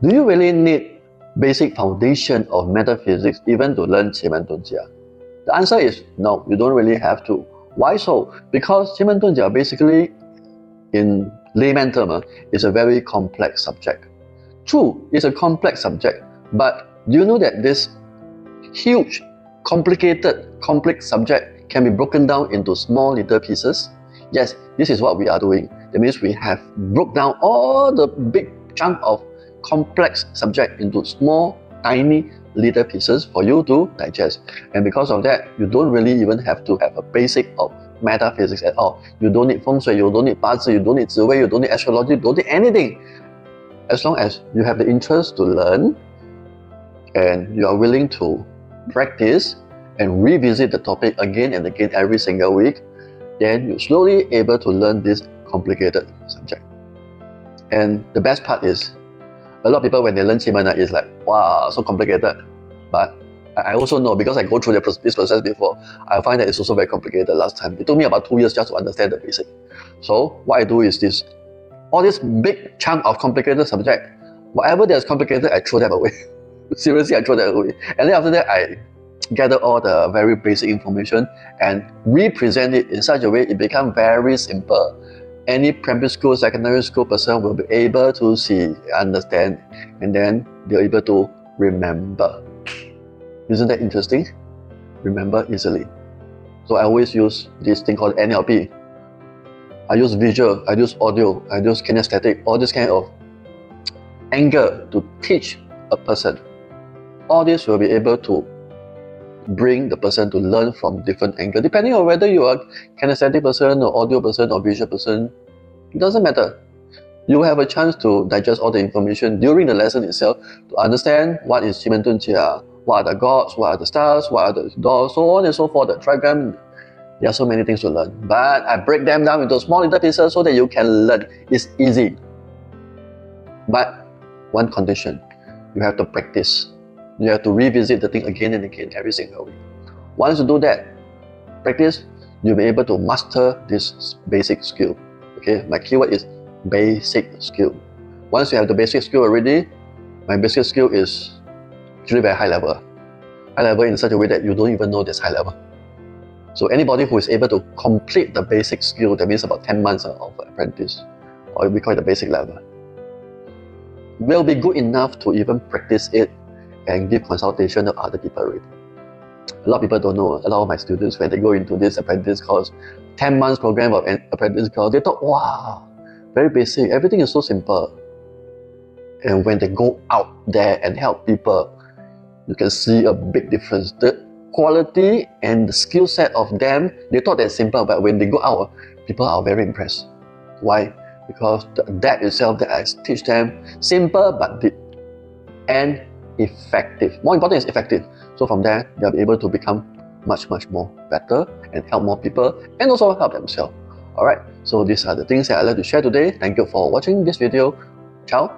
Do you really need basic foundation of metaphysics even to learn Qi Men Dun Jia? The answer is no, you don't really have to. Why so? Because Qi Men Dun Jia basically, in layman term, is a very complex subject. True, it's a complex subject, but do you know that this huge, complicated, complex subject can be broken down into small little pieces? Yes, this is what we are doing. That means we have broke down all the big chunk of complex subject into small, tiny, little pieces for you to digest. And because of that, you don't really even have to have a basic of metaphysics at all. You don't need feng shui, you don't need bazi, you don't need shui, you don't need astrology, you don't need anything. As long as you have the interest to learn and you are willing to practice and revisit the topic again and again every single week, then you're slowly able to learn this complicated subject. And the best part is, a lot of people when they learn Qi Men is like, wow, so complicated. But I also know, because I go through this process before, I find that it's also very complicated last time. It took me about 2 years just to understand the basic. So what I do is this, all this big chunk of complicated subject, whatever that's complicated, I throw that away. Seriously, I throw that away. And then after that, I gather all the very basic information and represent it in such a way it becomes very simple. Any primary school, secondary school person will be able to see, understand, and then they're able to remember. Isn't that interesting? Remember easily. So I always use this thing called NLP. I use visual, I use audio, I use kinesthetic, all this kind of angle to teach a person. All this will be able to bring the person to learn from different angles, depending on whether you are a kinesthetic person or audio person or visual person. It doesn't matter. You have a chance to digest all the information during the lesson itself to understand what is Qi Men Dun Jia, what are the gods, what are the stars, what are the doors, so on and so forth, the trigram. There are so many things to learn. But I break them down into small little pieces so that you can learn. It's easy. But one condition, you have to practice. You have to revisit the thing again and again every single week. Once you do that, practice, you'll be able to master this basic skill. Okay, my keyword is basic skill. Once you have the basic skill already, my basic skill is actually very high level. High level in such a way that you don't even know there's high level. So anybody who is able to complete the basic skill, that means about 10 months of apprentice, or we call it the basic level, will be good enough to even practice it and give consultation to other people already. A lot of people don't know. A lot of my students, when they go into this apprentice course, 10 months program of an apprentice course, they thought, wow, very basic, everything is so simple. And when they go out there and help people, you can see a big difference. The quality and the skill set of them, they thought that's simple, but when they go out, people are very impressed. Why? Because that itself that I teach them, simple but deep and effective. More important is effective. So from there, they'll be able to become much more better and help more people and also help themselves. Alright, so these are the things that I'd like to share today. Thank you for watching this video. Ciao.